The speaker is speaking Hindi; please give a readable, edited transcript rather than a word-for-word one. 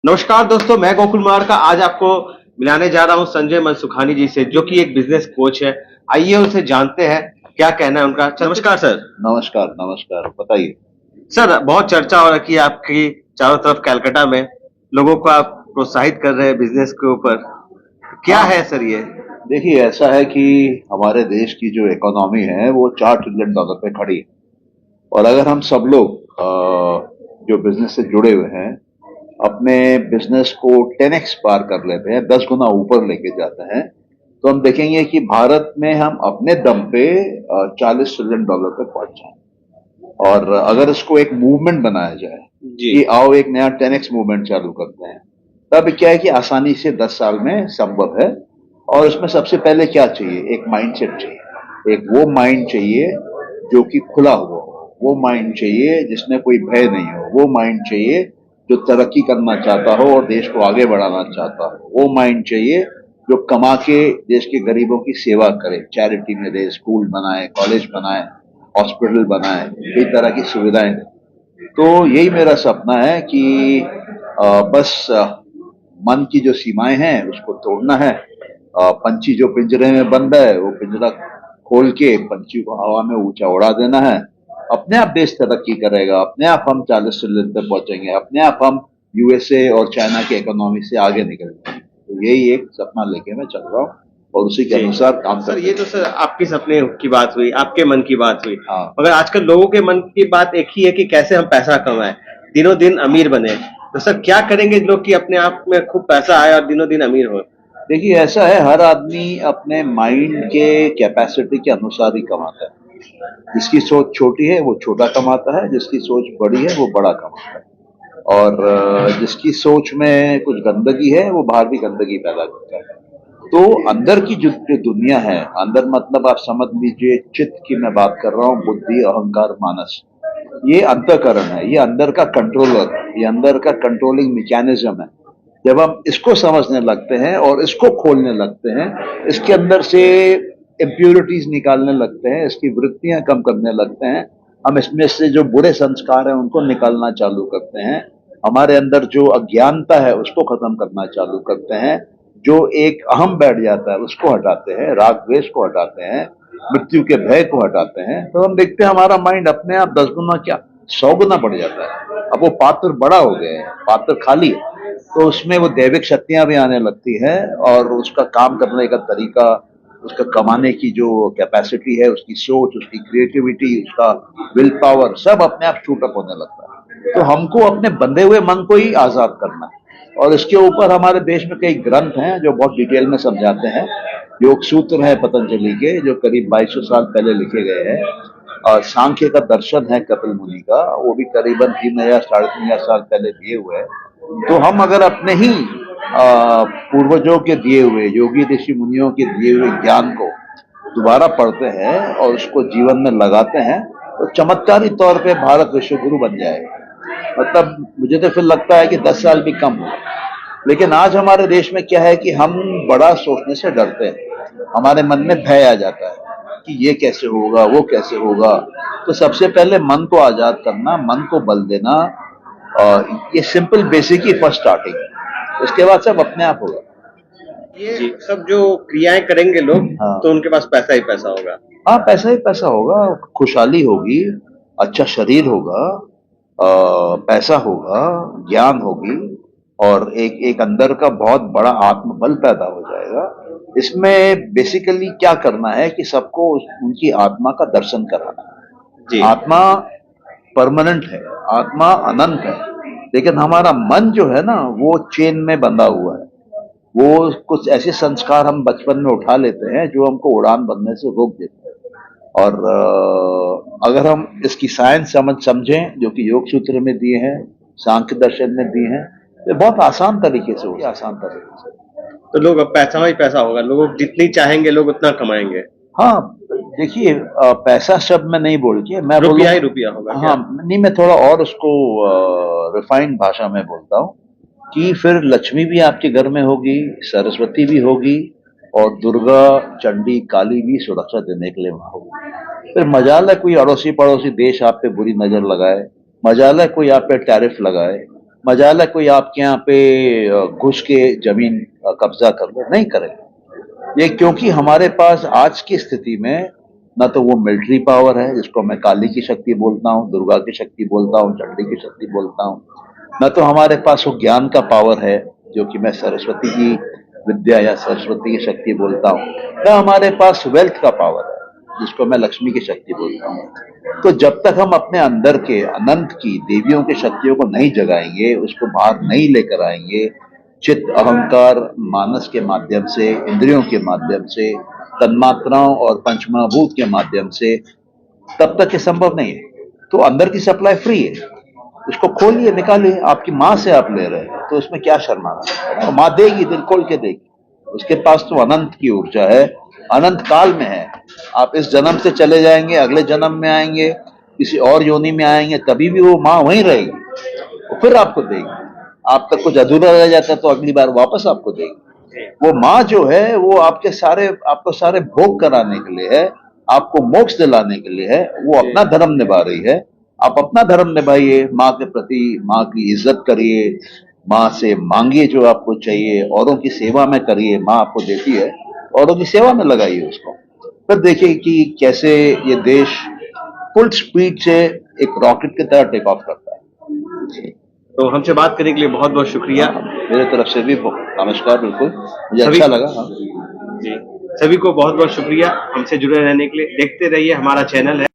नमस्कार दोस्तों, मैं गोकुल मारका आज आपको मिलाने जा रहा हूं संजय मनसुखानी जी से, जो कि एक बिजनेस कोच है। आइए उनसे जानते हैं क्या कहना है उनका। नमस्कार सर। नमस्कार नमस्कार, बताइए। सर, बहुत चर्चा हो रखी है आपकी चारों तरफ कलकत्ता में, लोगों को आप प्रोत्साहित कर रहे हैं बिजनेस के ऊपर। क्या हाँ, है सर ये? देखिए, ऐसा है कि हमारे देश की जो इकोनॉमी है वो $4 ट्रिलियन पे खड़ी है। और अगर हम सब लोग जो बिजनेस से जुड़े हुए हैं अपने बिजनेस को 10x पार कर लेते हैं, 10 गुना ऊपर लेके जाते हैं, तो हम देखेंगे कि भारत में हम अपने दम पे $40 ट्रिलियन पे पहुंच जाएं। और अगर इसको एक मूवमेंट बनाया जाए जी। कि आओ एक नया 10x मूवमेंट चालू करते हैं, तब क्या है कि आसानी से 10 साल में संभव है। और इसमें सबसे पहले क्या चाहिए? एक माइंडसेट चाहिए। एक वो माइंड चाहिए जो कि खुला हुआ हो, वो माइंड चाहिए जिसमें कोई भय नहीं हो, वो माइंड चाहिए जो तरक्की करना चाहता हो और देश को आगे बढ़ाना चाहता हो, वो माइंड चाहिए जो कमा के देश के गरीबों की सेवा करे, चैरिटी में दे, स्कूल बनाए, कॉलेज बनाए, हॉस्पिटल बनाए, कई तरह की सुविधाएं दें। तो यही मेरा सपना है कि बस मन की जो सीमाएं हैं उसको तोड़ना है। पंछी जो पिंजरे में बंद है वो पिंजरा खोल के पंछी को हवा में ऊंचा उड़ा देना है। अपने आप देश तरक्की करेगा, अपने आप हम 40 ट्रिलियन पे पहुंचेंगे, अपने आप हम यूएसए और चाइना की इकोनॉमी से आगे निकलेंगे। तो यही एक सपना लेके मैं चल रहा हूँ और उसी के जी अनुसार काम सर, करते ये तो हैं। सर आपके सपने की बात हुई, आपके मन की बात हुई। हाँ, मगर आजकल लोगों के मन की बात एक ही है कि कैसे हम पैसा कमाएं, दिनों दिन अमीर बने। तो सर, क्या करेंगे लोग कि अपने आप में खूब पैसा आए और दिनों दिन अमीर हो? देखिए, ऐसा है, हर आदमी अपने माइंड के कैपेसिटी के अनुसार ही कमाता है। जिसकी सोच छोटी है वो छोटा कमाता है, जिसकी सोच बड़ी है वो बड़ा कमाता है। और जिसकी सोच में कुछ गंदगी है वो बाहर भी गंदगी पैदा करता है। तो अंदर की जो दुनिया है, अंदर मतलब आप समझ लीजिए चित्त की मैं बात कर रहा हूँ, बुद्धि, अहंकार, मानस, ये अंतःकरण है, ये अंदर का कंट्रोलर है, ये अंदर का कंट्रोलिंग मैकेनिज्म है। जब हम इसको समझने लगते हैं और इसको खोलने लगते हैं, इसके अंदर से इम्प्योरिटीज निकालने लगते हैं, इसकी वृत्तियां कम करने लगते हैं, हम इसमें से जो बुरे संस्कार हैं उनको निकालना चालू करते हैं, हमारे अंदर जो अज्ञानता है उसको खत्म करना चालू करते हैं, जो एक अहम बैठ जाता है उसको हटाते हैं, राग द्वेष को हटाते हैं, मृत्यु के भय को हटाते हैं, तो हम देखते हैं हमारा माइंड अपने आप 10 गुना क्या 100 गुना बढ़ जाता है। अब वो पात्र बड़ा हो गया है, पात्र खाली है, तो उसमें वो दैविक शक्तियां भी आने लगती है और उसका काम करने का तरीका, उसका कमाने की जो कैपेसिटी है, उसकी सोच, उसकी क्रिएटिविटी, उसका विल पावर सब अपने आप शूट अप होने लगता है। तो हमको अपने बंधे हुए मन को ही आजाद करना है। और इसके ऊपर हमारे देश में कई ग्रंथ हैं जो बहुत डिटेल में समझाते हैं। योग सूत्र है पतंजलि के, जो करीब 2200 साल पहले लिखे गए हैं। और सांख्य का दर्शन है कपिल मुनि का, वो भी करीबन 3000 3,500 साल पहले दिए हुए हैं। तो हम अगर अपने ही पूर्वजों के दिए हुए, योगी ऋषि मुनियों के दिए हुए ज्ञान को दोबारा पढ़ते हैं और उसको जीवन में लगाते हैं, तो चमत्कारी तौर पे भारत विश्व गुरु बन जाएगा। मतलब मुझे तो फिर लगता है कि 10 साल भी कम हो। लेकिन आज हमारे देश में क्या है कि हम बड़ा सोचने से डरते हैं, हमारे मन में भय आ जाता है कि ये कैसे होगा, वो कैसे होगा। तो सबसे पहले मन को आजाद करना, मन को बल देना, ये सिंपल बेसिक ही फर्स्ट स्टार्टिंग है। उसके बाद सब अपने आप होगा। ये सब जो क्रियाएं करेंगे लोग, हाँ, तो उनके पास पैसा ही पैसा होगा। हाँ, पैसा ही पैसा होगा, खुशहाली होगी, अच्छा शरीर होगा, पैसा होगा, ज्ञान होगी, और एक एक अंदर का बहुत बड़ा आत्मबल पैदा हो जाएगा। इसमें बेसिकली क्या करना है कि सबको उनकी आत्मा का दर्शन कराना जी। है। आत्मा परमानेंट है, आत्मा अनंत है, लेकिन हमारा मन जो है ना वो चेन में बंधा हुआ है। वो कुछ ऐसे संस्कार हम बचपन में उठा लेते हैं जो हमको उड़ान भरने से रोक देते हैं। और अगर हम इसकी साइंस समझें जो कि योग सूत्र में दिए हैं, सांख्य दर्शन में दिए हैं, तो बहुत आसान तरीके से होगा, आसान तरीके से। तो लोग, अब पैसा ही पैसा होगा, लोग जितनी चाहेंगे लोग उतना कमाएंगे। हाँ, देखिए, पैसा शब्द में नहीं बोल के मैं रुपया ही बोलूँ। रुपया होगा क्या? हाँ, नहीं, मैं थोड़ा और उसको रिफाइंड भाषा में बोलता हूँ कि फिर लक्ष्मी भी आपके घर में होगी, सरस्वती भी होगी, और दुर्गा, चंडी, काली भी सुरक्षा देने के लिए वहां होगी। फिर मजाल है कोई अड़ोसी पड़ोसी देश आप पे बुरी नजर लगाए, मजाल है कोई आप पे टैरिफ लगाए, मजाल है कोई आपके यहाँ पे घुस के जमीन कब्जा कर ले, नहीं करेगा ये, क्योंकि हमारे पास आज की स्थिति में ना तो वो मिलिट्री पावर है जिसको मैं काली की शक्ति बोलता हूँ, दुर्गा की शक्ति बोलता हूँ, चंडी की शक्ति बोलता हूँ, ना तो हमारे पास वो ज्ञान का पावर है जो कि मैं सरस्वती की विद्या या सरस्वती की शक्ति बोलता हूँ, ना हमारे पास वेल्थ का पावर है जिसको मैं लक्ष्मी की शक्ति बोलता हूँ। तो जब तक हम अपने अंदर के अनंत की देवियों की शक्तियों को नहीं जगाएंगे, उसको बाहर नहीं लेकर आएंगे, चित्त अहंकार मानस के माध्यम से, इंद्रियों के माध्यम से, तन्मात्राओं और पंचमहाभूत के माध्यम से, तब तक ये संभव नहीं है। तो अंदर की सप्लाई फ्री है, उसको खोलिए, निकालिए। आपकी माँ से आप ले रहे हैं तो उसमें क्या शर्माना है, माँ देगी, दिल खोल के देगी। उसके पास तो अनंत की ऊर्जा है, अनंत काल में है। आप इस जन्म से चले जाएंगे, अगले जन्म में आएंगे, किसी और योनि में आएंगे, तभी भी वो माँ वहीं रहेगी, वो फिर आपको देगी। आप तक कुछ अधूरा रह जाता है तो अगली बार वापस आपको देगी। वो माँ जो है वो आपको सारे भोग कराने के लिए है, आपको मोक्ष दिलाने के लिए है, वो अपना धर्म निभा रही है। आप अपना धर्म निभाइए, माँ के प्रति माँ की इज्जत करिए, माँ से मांगिए जो आपको चाहिए, औरों की सेवा में करिए, माँ आपको देती है, औरों की सेवा में लगाइए उसको। फिर देखिए कि कैसे ये देश फुल स्पीड से एक रॉकेट की तरह टेक ऑफ करता है। तो हमसे बात करने के लिए बहुत बहुत शुक्रिया। मेरे तरफ से भी नमस्कार, बिल्कुल मुझे अच्छा लगा। हाँ जी, सभी को बहुत बहुत शुक्रिया हमसे जुड़े रहने के लिए। देखते रहिए, हमारा चैनल है